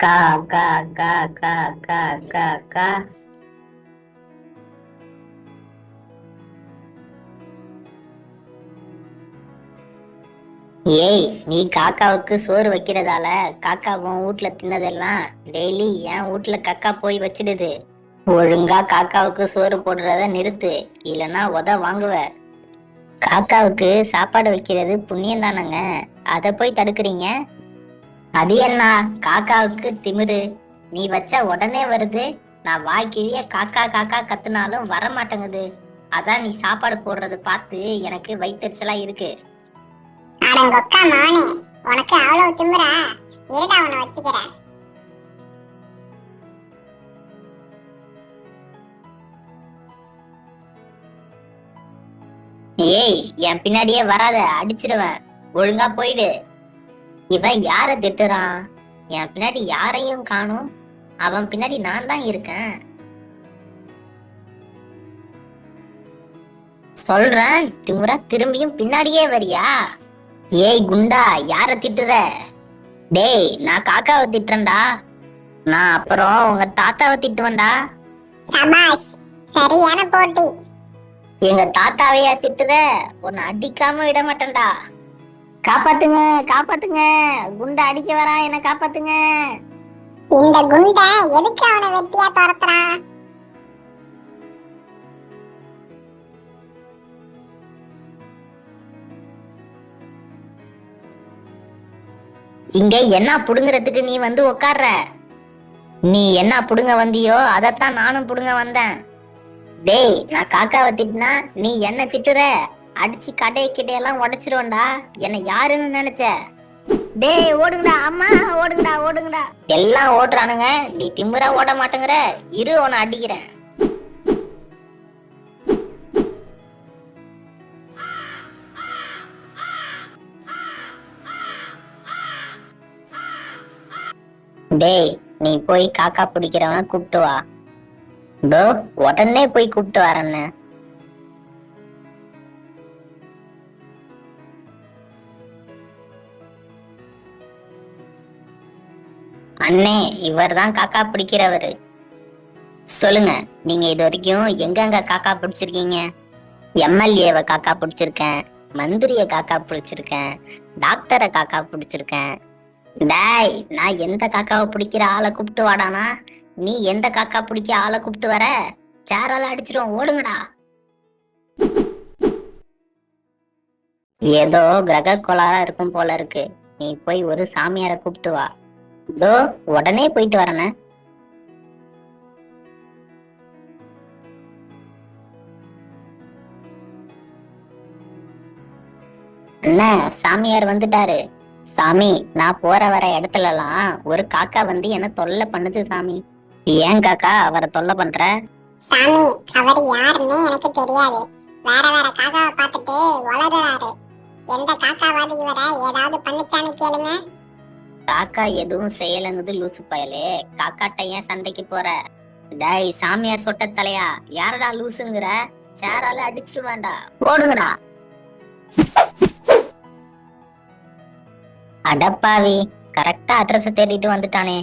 கா கா கா கா கா கா கா. ஏய், நீ காக்காவுக்கு சோறு வைக்கிறதால காக்கா உன் வீட்ல தின்னதெல்லாம் டெய்லி என் வீட்ல கக்கா போய் வச்சிடுது. ஒழுங்கா காக்காவுக்கு சோறு போடுறத நிறுத்து, இல்லைன்னா உத வாங்குவ. காக்காவுக்கு சாப்பாடு வைக்கிறது புண்ணியம் தானங்க, அத போய் தடுக்கிறீங்க. அது என்ன காக்காவுக்கு திமிரு? நீ வச்ச உடனே வருது. நான் வாய்க்கிழிய காக்கா காக்கா கத்துனாலும் வர மாட்டேங்குது. அதான் நீ சாப்பாடு போடுறது பார்த்து எனக்கு வயித்தெரிச்சலா இருக்கு. அடங்கொக்கா மானே, உனக்கு அவ்வளவு திமிரா? இருடா அவனை வச்சுக்கிறேன். ஏய், என் பின்னாடியே வராத, அடிச்சிடுவேன். ஒழுங்கா போயிடு. இவன் யார திட்டுறான்? என் பின்னாடி யாரையும் காணும். அவன் பின்னாடி நான் தான் இருக்கேன். சொல்றேன், திமுறா திரும்பியும் பின்னாடியே வரியா? ஏய் குண்டா, யார திட்டுற? டேய், நான் காக்காவை திட்டுறேன்டா. நான் அப்புறம் உங்க தாத்தாவை திட்டுவேன்டா. சபாஷ், சரியான போட்டி. எங்க தாத்தாவையா திட்டுற? உன்னை அடிக்காம விட மாட்டேன்டா. காப்பாத்துங்க, காப்பாத்துங்க, குண்டா அடிக்க வரா, என்ன காப்பாத்துங்க. இந்த குண்டை எதுக்கு அவனை வெட்டியா துரத்துறான்? இங்க என்ன புடுங்கறதுக்கு நீ வந்து உக்காடுற? நீ என்ன புடுங்க வந்தியோ அதத்தான் நானும் புடுங்க வந்தேன். டேய், நான் காக்காவை திட்டினா நீ என்ன திட்டுற? அடிச்சு கடை கிட்டையெல்லாம் உடைச்சிருவேன்டா. என்ன யாருன்னு நினைச்ச? டேய் ஓடுங்கடா, அம்மா ஓடுங்கடா, ஓடுங்கடா. எல்லாம் ஓடுறானுங்க, நீ திமுறா ஓட மாட்டேங்கிற. இரு, உன்னை அடிக்கிறேன். டேய், நீ போய் காக்கா பிடிக்கிறவன கூப்பிட்டு வா. இதோ உடனே போய் கூப்பிட்டு வரேன்னு. அண்ணே, இவர் தான் காக்கா பிடிக்கிறவரு. சொல்லுங்க, நீங்க இது வரைக்கும் எங்கெங்க காக்கா பிடிச்சிருக்கீங்க? எம்எல்ஏவை காக்கா பிடிச்சிருக்கேன், மந்திரிய காக்கா பிடிச்சிருக்கேன், டாக்டரை காக்கா பிடிச்சிருக்கேன். டேய், நான் எந்த காக்காவை பிடிக்கிற ஆளை கூப்பிட்டு வாடானா, நீ எந்த காக்கா பிடிக்க ஆளை கூப்பிட்டு வர? சேரால அடிச்சிரும், ஓடுங்கடா. ஏதோ கிரக கோளாறா இருக்கும் போல இருக்கு. நீ போய் ஒரு சாமியாரை கூப்பிட்டு வா. இதோ உடனே போயிட்டு வரேன. அண்ணா, சாமியார் வந்துட்டாரு. சாமி, நான் போற வர இடத்துலலாம் ஒரு காக்கா வந்து என்ன தொல்லை பண்ணுது சாமி. ஏன் காக்கா அவரை தொல்லை பண்ற? சாமி, அவர் யாருன்னு எனக்கு தெரியாது. வேற வேற காக்காவை பார்த்துட்டு வளருறாரு. எந்த காக்காவாது இவரை ஏதாவது பண்ணுச்சான்னு கேளுங்க. காக்கா எதுவும் செய்யலங்குது லூசு பயலே. காக்காட்ட ஏன் சண்டைக்கு போற? டேய் சாமியார் சொட்ட தலையா, யாரடா லூசுங்கிற? சேரால அடிச்சிருவாண்டா, ஓடுங்கடா. அடப்பாவி, கரெக்டா அட்ரஸ் தேடிட்டு வந்துட்டானே.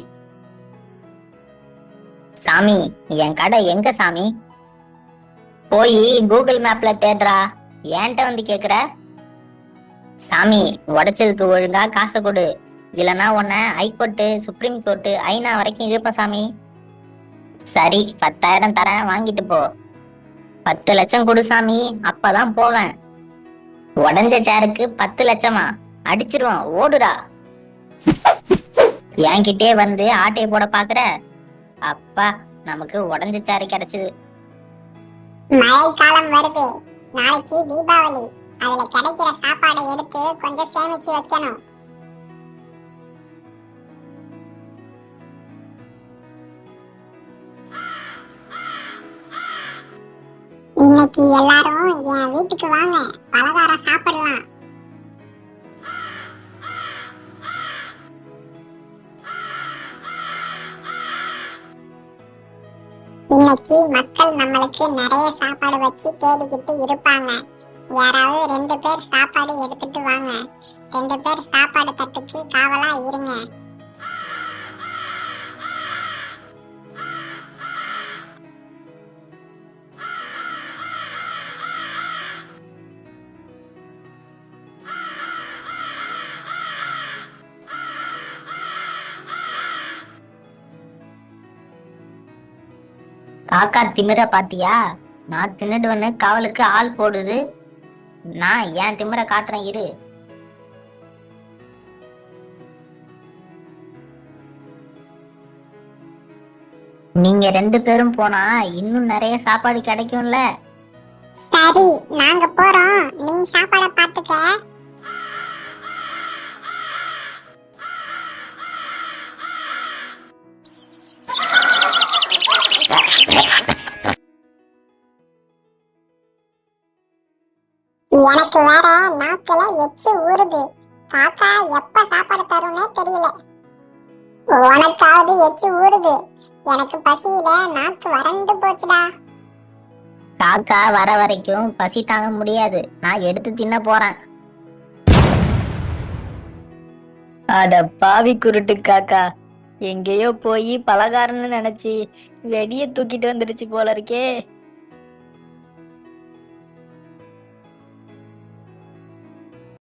சாமி, என் கடை எங்க சாமி? போய் கூகுள் மேப்ல தேடுறா, ஏன்ட்ட வந்து கேக்குற? சாமி, உடைச்சதுக்கு ஒழுங்கா காசை கொடு, இல்லனா உன்னை ஹைகோர்ட்டு, சுப்ரீம் கோர்ட்டு, ஐநா வரைக்கும் இருப்ப சாமி. சரி, 10,000 தரேன், வாங்கிட்டு போ. 10 லட்சம் கொடு சாமி, அப்பதான் போவேன். உடஞ்ச சேருக்கு 10 லட்சமா? அடிச்சிருவான், ஓடுடா. என்கிட்டே வந்து ஆட்டைய போட பாக்குற? அப்பா, நமக்கு உடஞ்ச சேரு கிடைச்சது. மழை காலம் வருது, நாளைக்கு தீபாவளி. அதுல கிடைக்கிற சாப்பாடை எடுத்து கொஞ்சம் சேமிச்சு வைக்கணும். இன்னைக்கு எல்லாரும் என் வீட்டுக்கு வாங்க, பலகாரம் சாப்பிடலாம். இன்னைக்கு மக்கள் நம்மளுக்கு நிறைய சாப்பாடு வச்சு தேடிக்கிட்டு இருப்பாங்க. யாராவது 2 பேர் சாப்பாடு எடுத்துட்டு வாங்க. 2 பேர் சாப்பாடு தட்டுக்கு காவலா இருங்க. காக்கா திமிர பாத்தியா? நான் தின்னுடுவேன்னு காவலுக்கு ஆள் போடுது. நான் ஏன் திமிர காட்டுறேன் இரு. நீங்க 2 பேரும் போனா இன்னும் நிறைய சாப்பாடு கிடைக்கும்ல. சரி, நாங்க போறோம், நீ சாப்பாட பாத்துக்க. எனக்கு வேற நாக்குல எச்சு ஊறுது. காக்கா எப்ப சாப்பாடு தரும்னே தெரியல. உனக்காவது எச்சு ஊறுது, எனக்கு பசியில நாக்கு வறண்டு போச்சுடா. காக்கா வர வரைக்கும் பசி தாங்க முடியாது. நான் எடுத்து தின்ன போறேன். அட பாவி குருட்டு காக்கா, எங்கேயோ போய் பலகாரன்னு நினைச்சு வெடிய தூக்கிட்டு வந்துடுச்சு போல இருக்கே.